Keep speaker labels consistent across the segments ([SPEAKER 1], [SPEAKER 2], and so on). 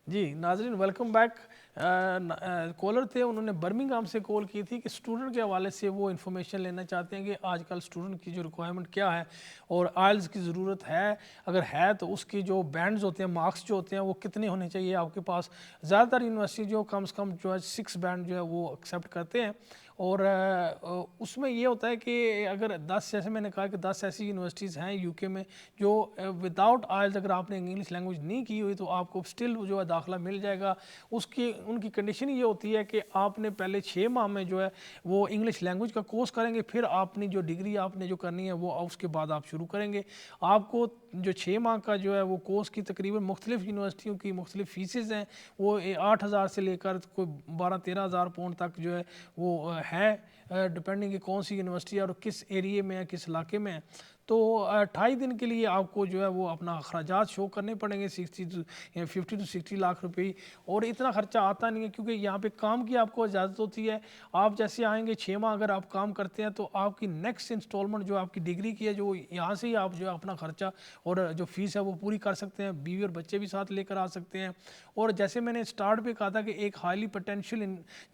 [SPEAKER 1] جی ناظرین welcome back. Collar تھے, انہوں نے برمنگھام سے کال کی تھی کہ اسٹوڈنٹ کے حوالے سے وہ انفارمیشن لینا چاہتے ہیں کہ آج کل اسٹوڈنٹ کی جو ریکوائرمنٹ کیا ہے اور آئلز کی ضرورت ہے, اگر ہے تو اس کی جو بینڈز ہوتے ہیں, مارکس جو ہوتے ہیں وہ کتنے ہونے چاہیے آپ کے پاس. زیادہ تر یونیورسٹی جو کم سے کم جو ہے 6 بینڈ جو ہے وہ ایکسیپٹ کرتے ہیں, اور اس میں یہ ہوتا ہے کہ اگر 10, جیسے میں نے کہا کہ 10 ایسی یونیورسٹیز ہیں یو کے میں جو وداؤٹ آئلز اگر آپ نے انگلش لینگویج نہیں کی ہوئی تو آپ کو اسٹل جو ہے داخلہ مل جائے گا. ان کی کنڈیشن یہ ہوتی ہے کہ آپ نے پہلے 6 ماہ میں جو ہے وہ انگلش لینگویج کا کورس کریں گے, پھر اپنی جو ڈگری آپ نے جو کرنی ہے وہ اس کے بعد آپ شروع کریں گے. آپ کو جو 6 ماہ کا جو ہے وہ کورس کی تقریباً مختلف یونیورسٹیوں کی مختلف فیسز ہیں, وہ 8,000 سے لے کر کوئی 12-13,000 پاؤنڈ تک جو ہے وہ ہے, ڈپینڈنگ کہ کون سی یونیورسٹی اور کس ایریے میں ہے, کس علاقے میں ہے. تو 28 دن کے لیے آپ کو جو ہے وہ اپنا اخراجات شو کرنے پڑیں گے 50 to 60 لاکھ روپے, اور اتنا خرچہ آتا نہیں ہے کیونکہ یہاں پہ کام کی آپ کو اجازت ہوتی ہے. آپ جیسے آئیں گے 6 ماہ اگر آپ کام کرتے ہیں تو آپ کی نیکسٹ انسٹالمنٹ جو آپ کی ڈگری کی ہے جو یہاں سے ہی آپ جو ہے اپنا خرچہ اور جو فیس ہے وہ پوری کر سکتے ہیں, بیوی اور بچے بھی ساتھ لے کر آ سکتے ہیں. اور جیسے میں نے سٹارٹ پہ کہا تھا کہ ایک ہائیلی پوٹینشیل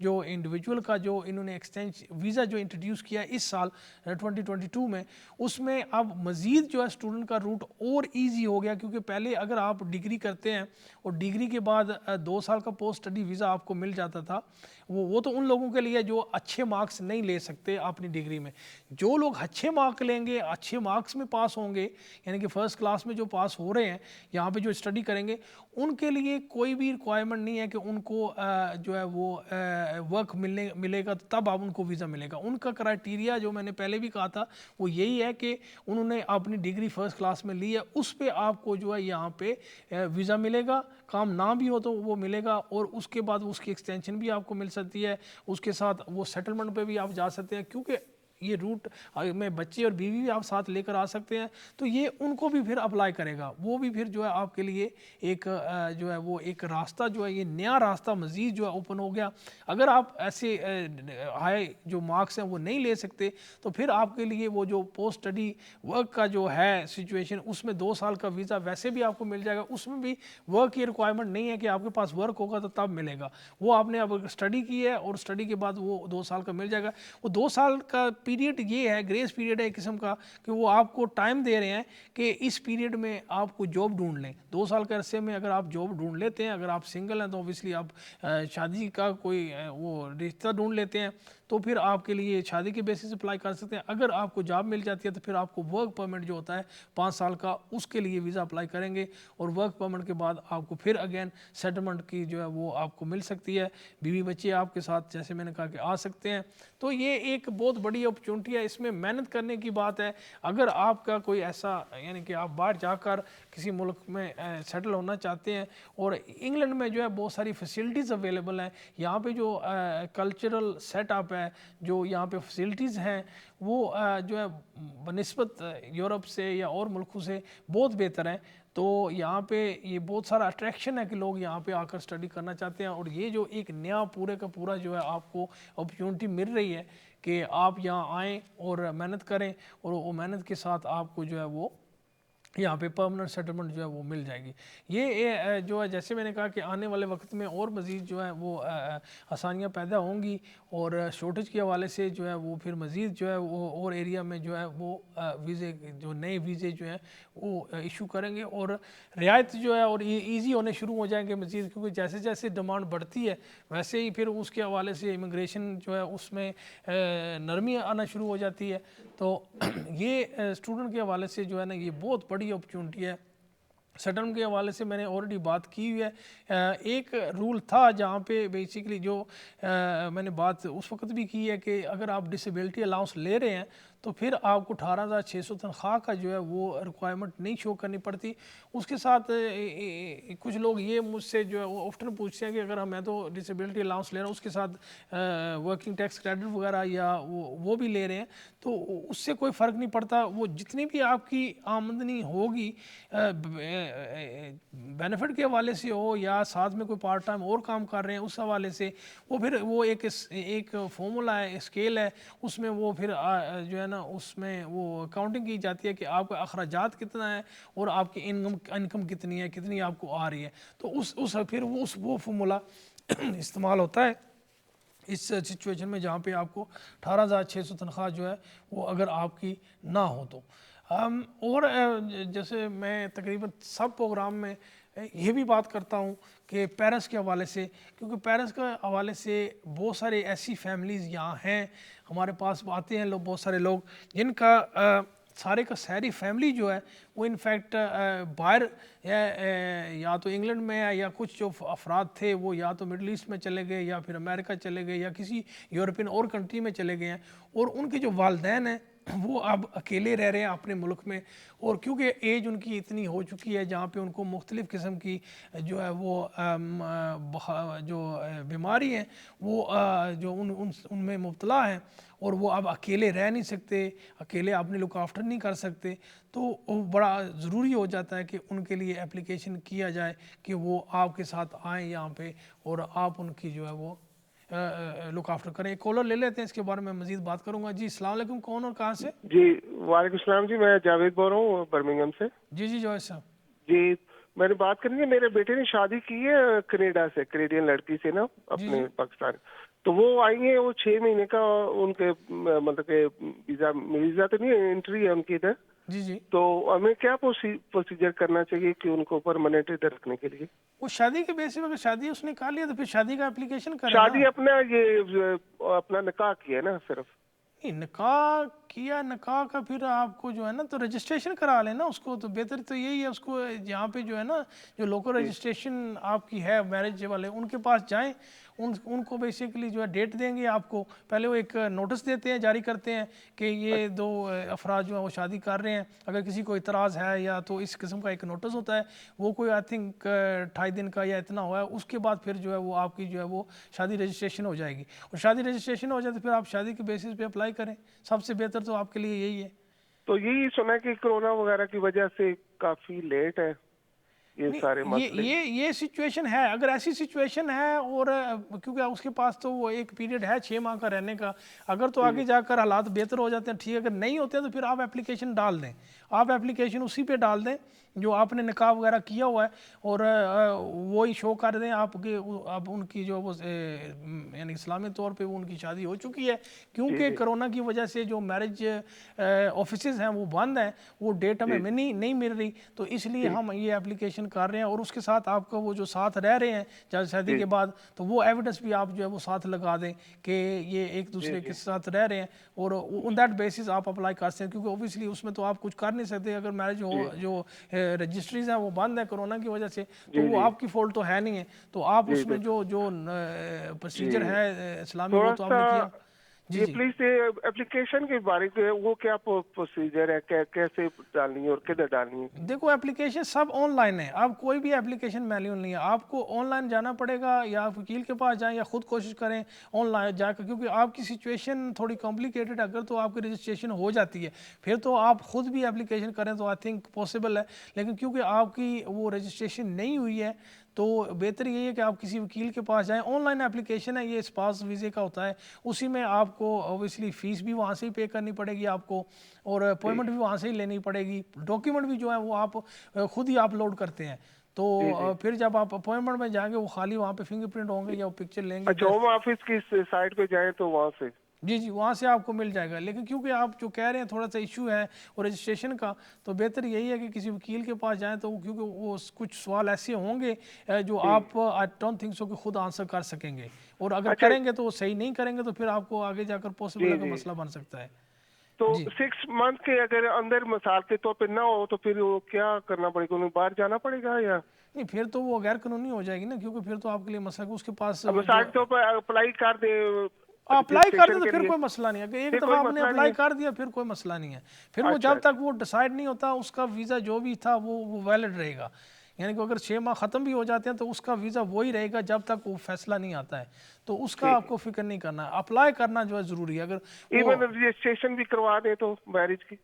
[SPEAKER 1] جو انڈیویجول کا جو انہوں نے ایکسچینج ویزا جو انٹروڈیوس کیا ہے اس سال 2022 میں, اس میں اب مزید جو ہے اسٹوڈنٹ کا روٹ اور ایزی ہو گیا, کیونکہ پہلے اگر آپ ڈگری کرتے ہیں اور ڈگری کے بعد 2 سال کا پوسٹ اسٹڈی ویزا آپ کو مل جاتا تھا, وہ تو ان لوگوں کے لیے جو اچھے مارکس نہیں لے سکتے اپنی ڈگری میں. جو لوگ اچھے مارک لیں گے, اچھے مارکس میں پاس ہوں گے, یعنی کہ فرسٹ کلاس میں جو پاس ہو رہے ہیں یہاں پہ جو اسٹڈی کریں گے, ان کے لیے کوئی بھی ریکوائرمنٹ نہیں ہے کہ ان کو جو ہے وہ ورک ملے گا تب آپ ان کو ویزا ملے گا. ان کا کرائٹیریا جو میں نے پہلے بھی کہا تھا وہ یہی ہے کہ انہوں نے اپنی ڈگری فرسٹ کلاس میں لی ہے, اس پہ آپ کو جو ہے یہاں پہ ویزا ملے گا, کام نہ بھی ہو تو وہ ملے گا, اور اس کے بعد اس کی ایکسٹینشن بھی آپ کو مل سکتی ہے. اس کے ساتھ وہ سیٹلمنٹ پہ بھی آپ جا سکتے ہیں, کیونکہ یہ روٹ میں بچے اور بیوی بھی آپ ساتھ لے کر آ سکتے ہیں, تو یہ ان کو بھی پھر اپلائی کرے گا. وہ بھی پھر جو ہے آپ کے لیے ایک جو ہے وہ ایک راستہ جو ہے یہ نیا راستہ مزید جو ہے اوپن ہو گیا. اگر آپ ایسے ہائی جو مارکس ہیں وہ نہیں لے سکتے تو پھر آپ کے لیے وہ جو پوسٹ اسٹڈی ورک کا جو ہے سچویشن, اس میں 2 سال کا ویزا ویسے بھی آپ کو مل جائے گا. اس میں بھی ورک کی ریکوائرمنٹ نہیں ہے کہ آپ کے پاس ورک ہوگا تو تب ملے گا, وہ آپ نے اب اسٹڈی کی ہے اور اسٹڈی کے بعد وہ 2 سال کا مل جائے گا. وہ 2 سال کا پیریڈ یہ ہے, گریس پیریڈ ہے ایک قسم کا, کہ وہ آپ کو ٹائم دے رہے ہیں کہ اس پیریڈ میں آپ کو جاب ڈھونڈ لیں. 2 سال کے عرصے میں اگر آپ جاب ڈھونڈ لیتے ہیں, اگر آپ سنگل ہیں تو اوبیسلی آپ شادی کا کوئی وہ رشتہ ڈھونڈ لیتے ہیں تو پھر آپ کے لیے شادی کے بیسس اپلائی کر سکتے ہیں. اگر آپ کو جاب مل جاتی ہے تو پھر آپ کو ورک پرمٹ جو ہوتا ہے 5 سال کا, اس کے لیے ویزا اپلائی کریں گے, اور ورک پرمٹ کے بعد آپ کو پھر اگین سیٹلمنٹ کی جو ہے وہ آپ کو مل سکتی ہے. بیوی بچے آپ کے ساتھ جیسے میں نے کہا کہ آ سکتے ہیں. تو یہ ایک بہت بڑی اپرچونٹی ہے, اس میں محنت کرنے کی بات ہے. اگر آپ کا کوئی ایسا یعنی کہ آپ باہر جا کر کسی ملک میں سیٹل ہونا چاہتے ہیں, اور انگلینڈ میں جو ہے بہت ساری فیسلٹیز اویلیبل ہیں, یہاں پہ جو کلچرل سیٹ اپ ہے, جو یہاں پہ فیسلٹیز ہیں وہ جو ہے بنسبت یورپ سے یا اور ملکوں سے بہت بہتر ہیں. تو یہاں پہ یہ بہت سارا اٹریکشن ہے کہ لوگ یہاں پہ آ کر اسٹڈی کرنا چاہتے ہیں, اور یہ جو ایک نیا پورے کا پورا جو ہے آپ کو اپرچونٹی مل رہی ہے کہ آپ یہاں آئیں اور محنت کریں, اور وہ محنت کے ساتھ آپ کو جو ہے وہ یہاں پہ پرمننٹ سیٹلمنٹ جو ہے وہ مل جائے گی. یہ جو ہے جیسے میں نے کہا کہ آنے والے وقت میں اور مزید جو ہے وہ آسانیاں پیدا ہوں گی, اور شارٹیج کے حوالے سے جو ہے وہ پھر مزید جو ہے وہ اور ایریا میں جو ہے وہ ویزے جو نئے ویزے جو ہیں وہ ایشو کریں گے, اور رعایت جو ہے اور ایزی ہونے شروع ہو جائیں گے مزید, کیونکہ جیسے جیسے ڈیمانڈ بڑھتی ہے ویسے ہی پھر اس کے حوالے سے امیگریشن جو ہے اس میں نرمی آنا شروع ہو جاتی ہے. تو یہ اسٹوڈنٹ کے حوالے سے جو ہے نا یہ بہت بڑی اپرچونٹی ہے. سیٹلمنٹ کے حوالے سے میں نے آلریڈی بات کی ہوئی ہے. ایک رول تھا جہاں پہ بیسیکلی جو میں نے بات اس وقت بھی کی ہے کہ اگر آپ ڈسیبلٹی الاؤنس لے رہے ہیں تو پھر آپ کو 18,600 تنخواہ کا جو ہے وہ ریکوائرمنٹ نہیں شو کرنی پڑتی. اس کے ساتھ کچھ لوگ یہ مجھ سے جو ہے وہ آفٹن پوچھتے ہیں کہ اگر میں تو ڈسیبلٹی الاؤنس لے رہا ہوں اس کے ساتھ ورکنگ ٹیکس کریڈٹ وغیرہ یا وہ بھی لے رہے ہیں تو اس سے کوئی فرق نہیں پڑتا. وہ جتنی بھی آپ کی آمدنی ہوگی بینیفٹ کے حوالے سے ہو یا ساتھ میں کوئی پارٹ ٹائم اور کام کر رہے ہیں اس حوالے سے، وہ پھر وہ ایک فارمولا ہے، اسکیل ہے، اس میں وہ پھر جو ہے نا اس میں وہ اکاؤنٹنگ کی جاتی ہے کہ آپ کا اخراجات کتنا ہے اور آپ کی انکم کتنی ہے، کتنی آپ کو آ رہی ہے، تو پھر وہ فارمولا استعمال ہوتا ہے اس سچویشن میں جہاں پہ آپ کو 18,600 تنخواہ جو ہے وہ اگر آپ کی نہ ہو تو۔ اور جیسے میں تقریباً سب پروگرام میں یہ بھی بات کرتا ہوں کہ پیرنٹس کے حوالے سے، کیونکہ پیرنٹس کے حوالے سے بہت سارے ایسی فیملیز یہاں ہیں ہمارے پاس آتے ہیں لوگ، بہت سارے لوگ جن کا سارے کا ساری فیملی جو ہے وہ انفیکٹ باہر یا تو انگلینڈ میں ہے، یا کچھ جو افراد تھے وہ یا تو مڈل ایسٹ میں چلے گئے یا پھر امریکہ چلے گئے یا کسی یورپین اور کنٹری میں چلے گئے ہیں، اور ان کے جو والدین ہیں وہ اب اکیلے رہ رہے ہیں اپنے ملک میں، اور کیونکہ ایج ان کی اتنی ہو چکی ہے جہاں پہ ان کو مختلف قسم کی جو ہے وہ جو بیماری ہیں وہ جو ان میں مبتلا ہیں، اور وہ اب اکیلے رہ نہیں سکتے، اکیلے اپنے لک آفٹر نہیں کر سکتے، تو وہ بڑا ضروری ہو جاتا ہے کہ ان کے لیے اپلیکیشن کیا جائے کہ وہ آپ کے ساتھ آئیں یہاں پہ اور آپ ان کی جو ہے وہ لک آفٹر کریں۔ ایک کالر لے لیتے ہیں، اس کے بارے میں مزید بات کروں گا۔ جی السلام علیکم، کون اور کہاں سے؟
[SPEAKER 2] جی وعلیکم السلام جی، میں جاوید بول رہا ہوں برمنگھم سے۔
[SPEAKER 1] جی جوائے صاحب۔
[SPEAKER 2] جی میں نے بات کرنی ہے، میرے بیٹے نے شادی کی ہے کینیڈا سے، کینیڈین لڑکی سے نا اپنے پاکستان، تو وہ آئی ہیں، وہ 6 مہینے کا ان کے مطلب کہ ویزا تو نہیں ہے، انٹری ہے ان کی ادھر،
[SPEAKER 1] جی
[SPEAKER 2] تو ہمیں کیا پروسیجر کرنا چاہیے کہ ان کو پرماننٹ ادھر رکھنے کے لیے؟
[SPEAKER 1] وہ شادی کے بیس پہ اگر شادی اس نے کر لیا تو پھر شادی کا اپلیکیشن کرے نا۔
[SPEAKER 2] شادی اپنا یہ اپنا نکاح کیا ہے نا صرف؟
[SPEAKER 1] نکاح کیا، نکاح کا پھر آپ کو جو ہے نا تو رجسٹریشن کرا لینا اس کو، تو بہتر تو یہی ہے اس کو یہاں پہ جو ہے نا جو لوکل رجسٹریشن آپ کی ہے میرج والے ان کے پاس جائیں، ان کو بیسیکلی جو ہے ڈیٹ دیں گے آپ کو، پہلے وہ ایک نوٹس دیتے ہیں، جاری کرتے ہیں کہ یہ 2 افراد جو ہیں وہ شادی کر رہے ہیں، اگر کسی کو اعتراض ہے یا تو اس قسم کا ایک نوٹس ہوتا ہے، وہ کوئی آئی تھنک 28 دن کا یا اتنا ہوا ہے، اس کے بعد پھر جو ہے وہ آپ کی جو ہے وہ شادی رجسٹریشن ہو جائے گی، اور شادی رجسٹریشن ہو جائے تو پھر آپ شادی کے بیسس پہ اپلائی کریں، سب سے بہتر تو آپ کے لیے یہی ہے۔
[SPEAKER 2] تو یہی سنا کہ کرونا وغیرہ کی وجہ سے کافی لیٹ ہے یہ سارے مسئلے۔
[SPEAKER 1] یہ سچویشن ہے، اگر ایسی سچویشن ہے اور کیونکہ اس کے پاس تو وہ ایک پیریڈ ہے 6 ماہ کا رہنے کا، اگر تو آگے جا کر حالات بہتر ہو جاتے ہیں ٹھیک، اگر نہیں ہوتے ہیں تو پھر آپ اپلیکیشن ڈال دیں، آپ اپلیکیشن اسی پہ ڈال دیں جو آپ نے نکاح وغیرہ کیا ہوا ہے، اور وہی شو کر دیں آپ کے، اب ان کی جو وہ یعنی اسلامی طور پہ وہ ان کی شادی ہو چکی ہے، کیونکہ کرونا کی وجہ سے جو میرج آفیسز ہیں وہ بند ہیں، وہ ڈیٹ ہمیں نہیں مل رہی، تو اس لیے ہم یہ اپلیکیشن کر رہے ہیں، اور اس کے ساتھ آپ کا وہ جو ساتھ رہ رہے ہیں شادی کے بعد، تو وہ ایویڈنس بھی آپ جو ہے وہ ساتھ لگا دیں کہ یہ ایک دوسرے کے ساتھ رہ رہے ہیں، اور ان دیٹ بیسس آپ اپلائی کر سکتے ہیں، کیونکہ اوبیسلی اس میں تو آپ کچھ کر نہیں سکتے، اگر میرج جو رجسٹریز ہیں وہ بند ہیں کرونا کی وجہ سے، تو وہ آپ کی فالٹ تو ہے نہیں ہے، تو آپ اس میں جو پروسیجر ہے اسلامی وہ تو آپ نے کیا۔
[SPEAKER 2] یہ پلیز اپلیکیشن کے بارے میں وہ کیا پروسیجر ہے، کیسے ڈالنی ہے اور کدھر ڈالنی ہے؟
[SPEAKER 1] دیکھو اپلیکیشن سب آن لائن ہے، اب کوئی بھی اپلیکیشن مینیول نہیں ہے، آپ کو آن لائن جانا پڑے گا، یا وکیل کے پاس جائیں یا خود کوشش کریں آن لائن جا کر، کیونکہ آپ کی سچویشن تھوڑی کمپلیکیٹڈ، اگر تو آپ کی رجسٹریشن ہو جاتی ہے پھر تو آپ خود بھی اپلیکیشن کریں تو آئی تھنک پاسبل ہے، لیکن کیونکہ آپ کی وہ رجسٹریشن نہیں ہوئی ہے تو بہتر یہی ہے کہ آپ کسی وکیل کے پاس جائیں، آن لائن اپلیکیشن ہے، یہ اسپاؤس ویزے کا ہوتا ہے، اسی میں آپ کو اوبیسلی فیس بھی وہاں سے ہی پے کرنی پڑے گی آپ کو، اور اپوائنٹمنٹ بھی وہاں سے ہی لینی پڑے گی، ڈاکیومنٹ بھی جو ہے وہ آپ خود ہی اپلوڈ کرتے ہیں، تو پھر جب آپ اپوائنٹمنٹ میں جائیں گے وہ خالی وہاں پہ فنگر پرنٹ ہوں گے یا پکچر لیں گے۔
[SPEAKER 2] اچھا ہوم آفس کی سائٹ پہ جائیں تو وہاں سے؟
[SPEAKER 1] جی وہاں سے آپ کو مل جائے گا، لیکن کیونکہ آپ جو کہہ رہے ہیں تھوڑا سا ایشو ہے اور رجسٹریشن کا، تو بہتر یہی ہے کہ کسی وکیل کے پاس جائیں، تو کیونکہ وہ کچھ سوال ایسے ہوں گے جو آپ آئی ڈونٹ تھنک سو کہ خود آنسر کر سکیں گے، اور اگر کریں گے تو وہ صحیح نہیں کریں گے تو پھر آپ کو آگے جا کر پاسبل ہے کہ مسئلہ بن سکتا ہے۔
[SPEAKER 2] تو 6 منتھ کے اگر اندر مثال کے طور پہ نہ ہو تو پھر وہ کیا کرنا پڑے گا، انہیں باہر جانا پڑے گا یا
[SPEAKER 1] نہیں؟ پھر تو وہ غیر قانونی ہو جائے گی نا، کیونکہ پھر تو آپ کے لیے مسئلہ اس کے پاس
[SPEAKER 2] مثال کے طور پہ اپلائی کر دے،
[SPEAKER 1] اپلائی کر دیں تو پھر کوئی مسئلہ نہیں ہے، کہ ایک دفعہ آپ نے اپلائی کر دیا پھر کوئی مسئلہ نہیں ہے، پھر وہ جب تک وہ ڈیسائیڈ نہیں ہوتا اس کا ویزا جو بھی تھا وہ ویلڈ رہے گا، یعنی کہ اگر 6 ماہ ختم بھی ہو جاتے ہیں تو اس کا ویزا وہی رہے گا جب تک وہ فیصلہ نہیں آتا ہے، تو اس کا آپ کو فکر نہیں کرنا ہے، اپلائی کرنا جو ہے ضروری ہے۔ اگر
[SPEAKER 2] ایون رجسٹریشن بھی کروا دیں تو میرج کی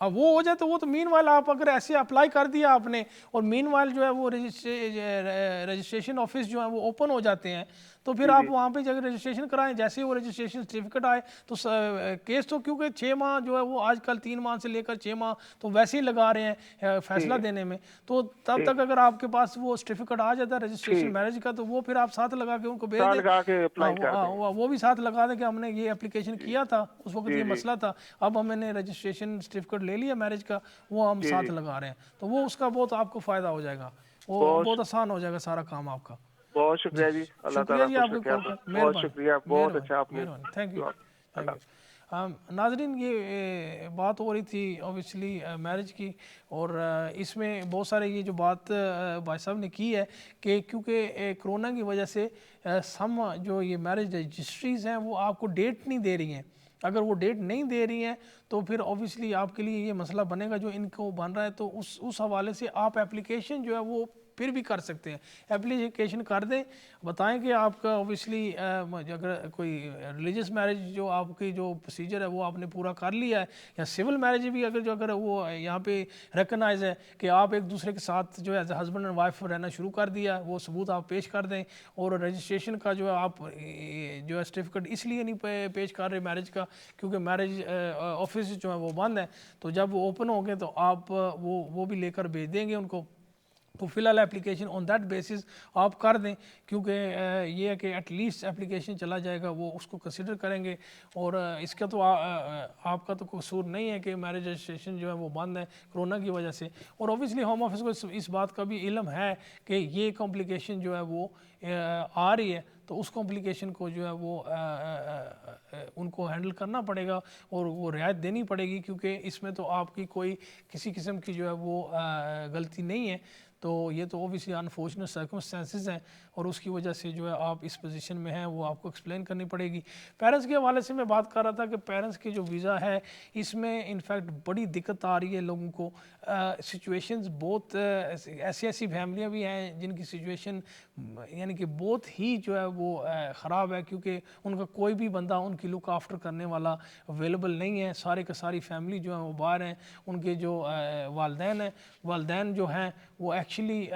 [SPEAKER 1] اب وہ ہو جائے تو وہ تو مین وائل آپ اگر ایسے اپلائی کر دیا آپ نے اور مین وائل جو ہے وہ رجسٹریشن آفس جو ہیں وہ اوپن ہو جاتے ہیں تو پھر آپ وہاں پہ جب رجسٹریشن کرائیں جیسے ہی وہ رجسٹریشن سرٹیفکیٹ آئے تو کیس تو کیونکہ 6 ماہ جو ہے وہ آج کل 3 ماہ سے لے کر 6 ماہ تو ویسے ہی لگا رہے ہیں فیصلہ دینے میں، تو تب تک اگر آپ کے پاس وہ سرٹیفکیٹ آ جاتا ہے رجسٹریشن میرج کا تو وہ پھر آپ ساتھ لگا کے ان کو بھیج دیں،
[SPEAKER 2] لگا کے اپلائی کر دیں.
[SPEAKER 1] وہ بھی ساتھ لگا دیں کہ ہم نے یہ اپلیکیشن کیا تھا اس وقت یہ مسئلہ تھا، اب ہم نے رجسٹریشن سرٹیفکیٹ لے لیا میرج کا وہ ہم ساتھ لگا رہے ہیں، تو وہ اس کا بہت آپ کو فائدہ ہو جائے گا، وہ بہت آسان ہو جائے گا سارا کام آپ کا.
[SPEAKER 2] بہت شکریہ جی، اللہ
[SPEAKER 1] شکریہ
[SPEAKER 2] تعالیٰ
[SPEAKER 1] جی
[SPEAKER 2] کو
[SPEAKER 1] آپ کے
[SPEAKER 2] شکریہ،
[SPEAKER 1] کال کا،
[SPEAKER 2] بہت شکریہ، بہت اچھا آپ نے.
[SPEAKER 1] مہربانی، thank you thank
[SPEAKER 2] Allah
[SPEAKER 1] you. ناظرین یہ بات ہو رہی تھی اوبیسلی میرج کی، اور اس میں بہت سارے یہ جو بات بھائی صاحب نے کی ہے کہ کیونکہ کرونا کی وجہ سے سم جو یہ میرج رجسٹریز ہیں وہ آپ کو ڈیٹ نہیں دے رہی ہیں، اگر وہ ڈیٹ نہیں دے رہی ہیں تو پھر اوبیسلی آپ کے لیے یہ مسئلہ بنے گا جو ان کو بن رہا ہے، تو اس حوالے سے آپ اپلیکیشن جو ہے وہ پھر بھی کر سکتے ہیں، اپلیکیشن کر دیں، بتائیں کہ آپ کا اوبیسلی اگر کوئی ریلیجس میرج جو آپ کی جو پروسیجر ہے وہ آپ نے پورا کر لیا ہے، یا سول میرج بھی اگر وہ یہاں پہ ریکگنائز ہے کہ آپ ایک دوسرے کے ساتھ جو ہے ہسبینڈ اینڈ وائف رہنا شروع کر دیا، وہ ثبوت آپ پیش کر دیں، اور رجسٹریشن کا جو ہے آپ جو ہے سرٹیفکیٹ اس لیے نہیں پیش کر رہے میرج کا کیونکہ میرج آفس جو ہے وہ بند ہے، تو جب وہ اوپن ہوں گے تو آپ وہ بھی لے کر بھیج دیں گے ان کو، تو فی الحال اپلیکیشن آن دیٹ بیسس آپ کر دیں، کیونکہ یہ ہے کہ ایٹ لیسٹ اپلیکیشن چلا جائے گا وہ اس کو کنسیڈر کریں گے، اور اس کا تو آپ کا تو قصور نہیں ہے کہ میرج رجسٹریشن جو ہے وہ بند ہے کرونا کی وجہ سے، اور اوبیسلی ہوم آفس کو اس بات کا بھی علم ہے کہ یہ کمپلیکیشن جو ہے وہ آ رہی ہے، تو اس کمپلیکیشن کو جو ہے وہ ان کو ہینڈل کرنا پڑے گا اور وہ رعایت دینی پڑے گی، کیونکہ اس میں تو آپ کی کوئی کسی قسم کی جو ہے وہ غلطی نہیں ہے، تو یہ تو اوبیسلی انفارچونیٹ سرکمسٹانسز ہیں اور اس کی وجہ سے جو ہے آپ اس پوزیشن میں ہیں وہ آپ کو ایکسپلین کرنی پڑے گی. پیرنٹس کے حوالے سے میں بات کر رہا تھا کہ پیرنٹس کی جو ویزا ہے اس میں انفیکٹ بڑی دقت آ رہی ہے لوگوں کو، سچویشنز بہت ایسی فیملیاں بھی ہیں جن کی سچویشن یعنی کہ بہت ہی جو ہے وہ خراب ہے، کیونکہ ان کا کوئی بھی بندہ ان کی لک آفٹر کرنے والا اویلیبل نہیں ہے، سارے کا ساری فیملی جو ہیں وہ باہر ہیں، ان کے جو والدین جو ہیں وہ ایکچولی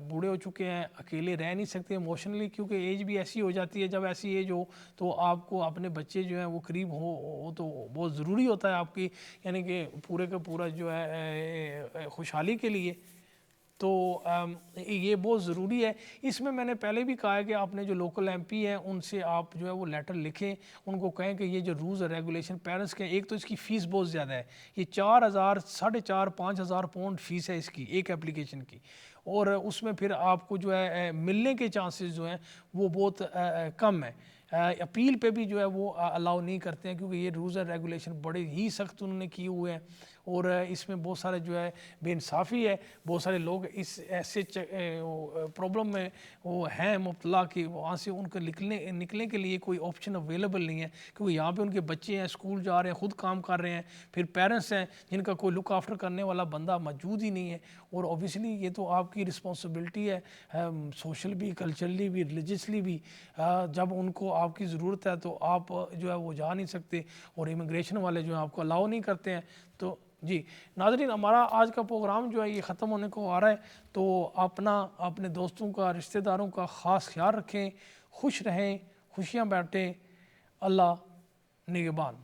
[SPEAKER 1] بوڑھے ہو چکے ہیں، اکیلے رہ نہیں سکتے ایموشنلی، کیونکہ ایج بھی ایسی ہو جاتی ہے، جب ایسی ایج ہو تو آپ کو اپنے بچے جو ہیں وہ قریب ہو تو بہت ضروری ہوتا ہے آپ کی یعنی کہ پورے کا پورا جو ہے خوشحالی کے لیے، تو یہ بہت ضروری ہے. اس میں نے پہلے بھی کہا ہے کہ آپ نے جو لوکل ایم پی ہیں ان سے آپ جو ہے وہ لیٹر لکھیں، ان کو کہیں کہ یہ جو رولز اور ریگولیشن پیرنٹس کے، ایک تو اس کی فیس بہت زیادہ ہے، یہ 4,000 4,500 5,000 پاؤنڈ فیس ہے اس کی ایک اپلیکیشن کی، اور اس میں پھر آپ کو جو ہے ملنے کے چانسز جو ہیں وہ بہت کم ہیں، اپیل پہ بھی جو ہے وہ الاؤ نہیں کرتے ہیں، کیونکہ یہ رولز اور ریگولیشن بڑے ہی سخت انہوں نے کیے ہوئے ہیں، اور اس میں بہت سارے جو ہے بے انصافی ہے، بہت سارے لوگ اس ایسے پرابلم میں وہ ہیں مبتلا کہ وہاں سے ان کو نکلنے کے لیے کوئی آپشن اویلیبل نہیں ہے، کیونکہ یہاں پہ ان کے بچے ہیں، اسکول جا رہے ہیں، خود کام کر رہے ہیں، پھر پیرنٹس ہیں جن کا کوئی لک آفٹر کرنے والا بندہ موجود ہی نہیں ہے، اور اوبیسلی یہ تو آپ کی رسپانسبلٹی ہے سوشل بھی، کلچرلی بھی، ریلیجسلی بھی، جب ان کو آپ کی ضرورت ہے تو آپ جو ہے وہ جا نہیں سکتے، اور امیگریشن والے جو ہیں آپ کو الاؤ نہیں کرتے ہیں. تو جی ناظرین، ہمارا آج کا پروگرام جو ہے یہ ختم ہونے کو آ رہا ہے، تو اپنے دوستوں کا، رشتہ داروں کا خاص خیال رکھیں، خوش رہیں، خوشیاں بانٹیں. اللہ نگہبان.